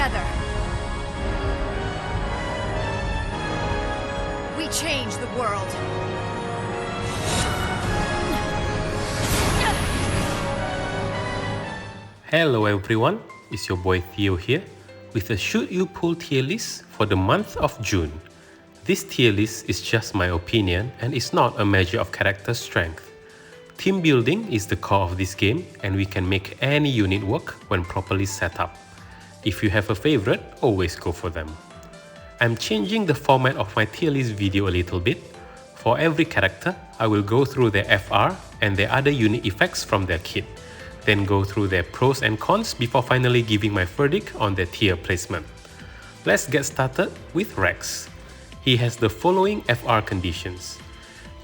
together. We change the world. Hello everyone, it's your boy Theo here with a Should You Pull tier list for the month of June. This tier list is just my opinion and is not a measure of character strength. Team building is the core of this game and we can make any unit work when properly set up. If you have a favorite, always go for them. I'm changing the format of my tier list video a little bit. For every character, I will go through their FR and their other unit effects from their kit, then go through their pros and cons before finally giving my verdict on their tier placement. Let's get started with Reks. He has the following FR conditions.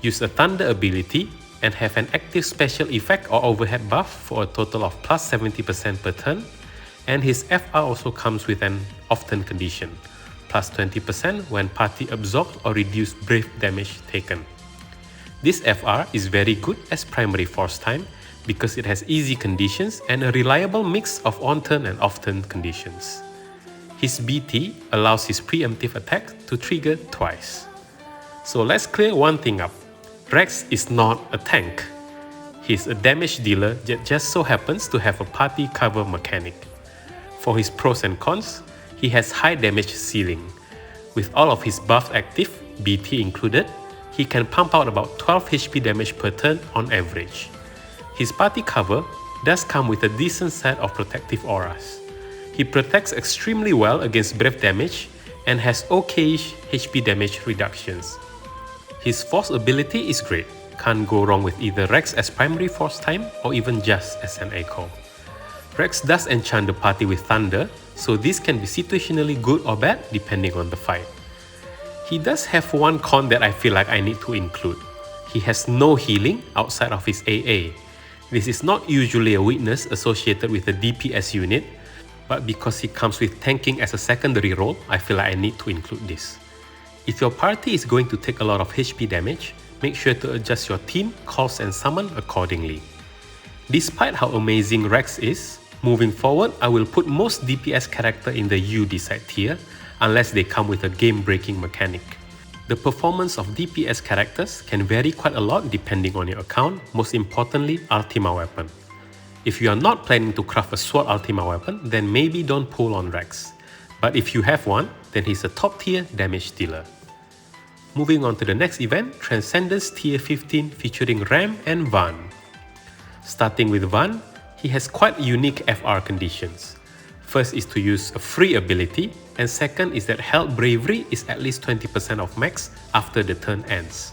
Use a thunder ability and have an active special effect or overhead buff for a total of plus 70% per turn, and his FR also comes with an often condition, plus 20% when party absorbs or reduce brave damage taken. This FR is very good as primary force time because it has easy conditions and a reliable mix of on-turn and off-turn conditions. His BT allows his preemptive attack to trigger twice. So let's clear one thing up. Reks is not a tank. He's a damage dealer that just so happens to have a party cover mechanic. For his pros and cons, he has high damage ceiling. With all of his buffs active, BT included, he can pump out about 12 HP damage per turn on average. His party cover does come with a decent set of protective auras. He protects extremely well against brave damage and has okayish HP damage reductions. His force ability is great, can't go wrong with either Reks as primary force time or even just as an echo. Reks does enchant the party with thunder, so this can be situationally good or bad depending on the fight. He does have one con that I feel like I need to include. He has no healing outside of his AA. This is not usually a weakness associated with a DPS unit, but because he comes with tanking as a secondary role, I feel like I need to include this. If your party is going to take a lot of HP damage, make sure to adjust your team, calls and summon accordingly. Despite how amazing Reks is, moving forward I will put most DPS character in the You Decide tier unless they come with a game-breaking mechanic. The performance of DPS characters can vary quite a lot depending on your account, most importantly Ultima weapon. If you are not planning to craft a sword Ultima weapon, then maybe don't pull on Reks. But if you have one, then he's a top tier damage dealer. Moving on to the next event, Transcendence tier 15 featuring Ram and Van. Starting with Van, he has quite unique FR conditions. First is to use a free ability, and second is that Held Bravery is at least 20% of max after the turn ends.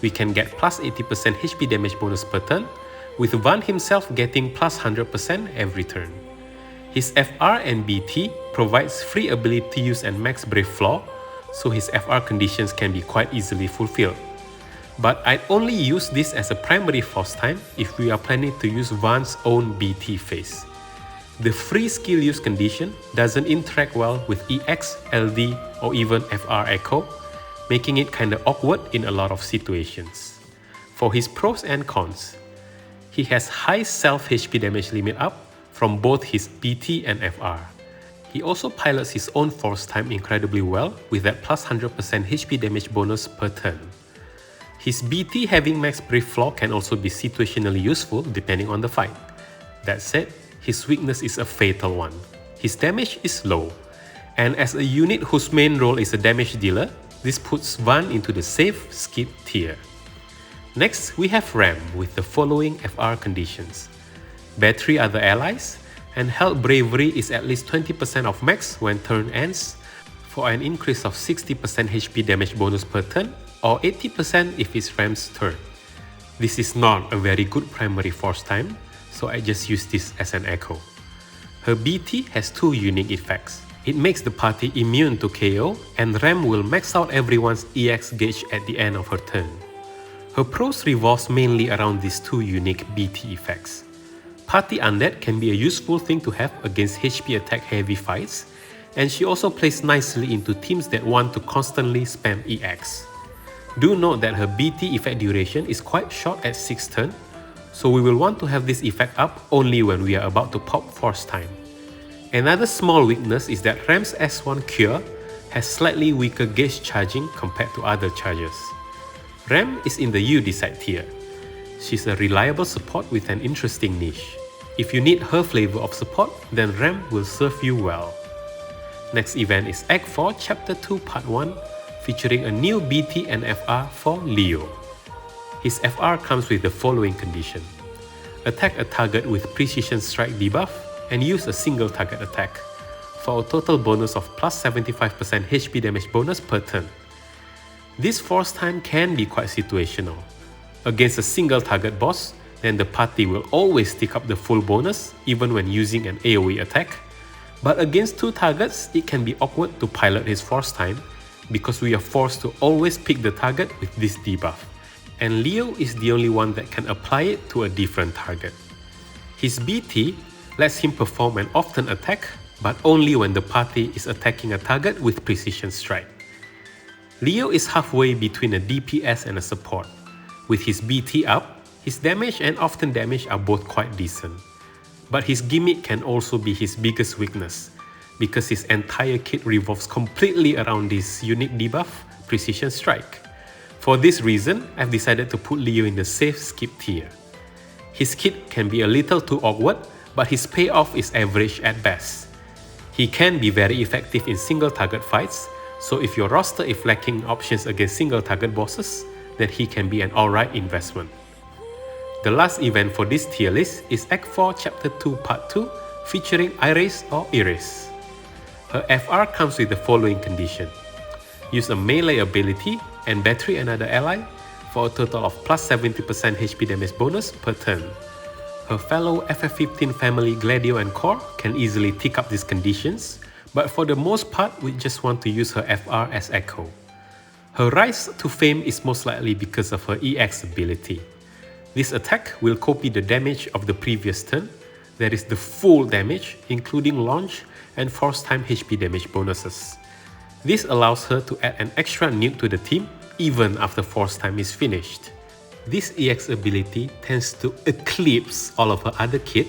We can get plus 80% HP damage bonus per turn, with Van himself getting plus 100% every turn. His FR and BT provides free ability use and max Brave Flaw, so his FR conditions can be quite easily fulfilled. But I'd only use this as a primary force time if we are planning to use Van's own BT phase. The free skill use condition doesn't interact well with EX, LD or even FR Echo, making it kinda awkward in a lot of situations. For his pros and cons, he has high self HP damage limit up from both his BT and FR. He also pilots his own force time incredibly well with that plus 100% HP damage bonus per turn. His BT having max Brave Flaw can also be situationally useful depending on the fight. That said, his weakness is a fatal one. His damage is low, and as a unit whose main role is a damage dealer, this puts Van into the safe skip tier. Next, we have Ram with the following FR conditions. Battery other allies, and Held Bravery is at least 20% of max when turn ends, for an increase of 60% HP damage bonus per turn, or 80% if it's Ram's turn. This is not a very good primary force time, so I just use this as an echo. Her BT has two unique effects. It makes the party immune to KO, and Ram will max out everyone's EX gauge at the end of her turn. Her pros revolves mainly around these two unique BT effects. Party Undead can be a useful thing to have against HP attack heavy fights, and she also plays nicely into teams that want to constantly spam EX. Do note that her BT effect duration is quite short at 6 turns, so we will want to have this effect up only when we are about to pop force time. Another small weakness is that Rem's S1 Cure has slightly weaker gauge charging compared to other chargers. Rem is in the U Decide tier. She's a reliable support with an interesting niche. If you need her flavor of support, then Rem will serve you well. Next event is Act 4 Chapter 2 Part 1, featuring a new BT and FR for Leo. His FR comes with the following condition: attack a target with Precision Strike debuff and use a single target attack, for a total bonus of plus 75% HP damage bonus per turn. This force time can be quite situational. Against a single target boss, then the party will always tick up the full bonus even when using an AoE attack, but against two targets, it can be awkward to pilot his force time because we are forced to always pick the target with this debuff, and Leo is the only one that can apply it to a different target. His BT lets him perform an often attack, but only when the party is attacking a target with Precision Strike. Leo is halfway between a DPS and a support. With his BT up, his damage and often damage are both quite decent. But his gimmick can also be his biggest weakness, because his entire kit revolves completely around this unique debuff, Precision Strike. For this reason, I've decided to put Leo in the safe skip tier. His kit can be a little too awkward, but his payoff is average at best. He can be very effective in single target fights, so if your roster is lacking options against single target bosses, then he can be an alright investment. The last event for this tier list is Act 4 Chapter 2 Part 2, featuring Iris or Iris. Her FR comes with the following condition: use a melee ability and battery another ally for a total of plus 70% HP damage bonus per turn. Her fellow FF15 family Gladio and Core can easily tick up these conditions, but for the most part we just want to use her FR as Echo. Her rise to fame is most likely because of her EX ability. This attack will copy the damage of the previous turn, that is the full damage including launch and force time HP damage bonuses. This allows her to add an extra nuke to the team even after force time is finished. This EX ability tends to eclipse all of her other kit,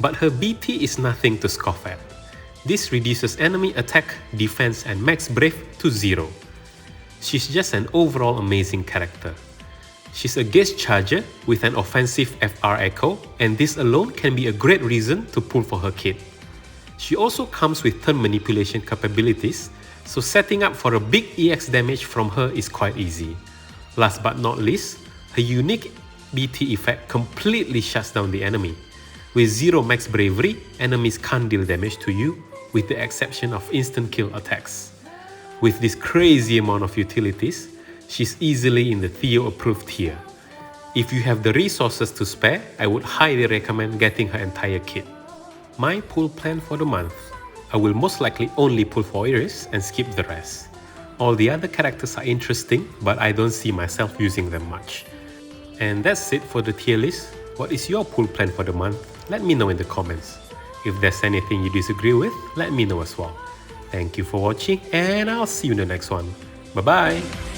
but her BT is nothing to scoff at. This reduces enemy attack, defense and max brave to 0. She's just an overall amazing character. She's a gauge charger with an offensive FR echo, and this alone can be a great reason to pull for her kit. She also comes with turn manipulation capabilities, so setting up for a big EX damage from her is quite easy. Last but not least, her unique BT effect completely shuts down the enemy. With 0 max bravery, enemies can't deal damage to you, with the exception of instant kill attacks. With this crazy amount of utilities, she's easily in the Theo approved tier. If you have the resources to spare, I would highly recommend getting her entire kit. My pull plan for the month: I will most likely only pull for Iris and skip the rest. All the other characters are interesting, but I don't see myself using them much. And that's it for the tier list. What is your pull plan for the month? Let me know in the comments. If there's anything you disagree with, let me know as well. Thank you for watching, and I'll see you in the next one. Bye bye!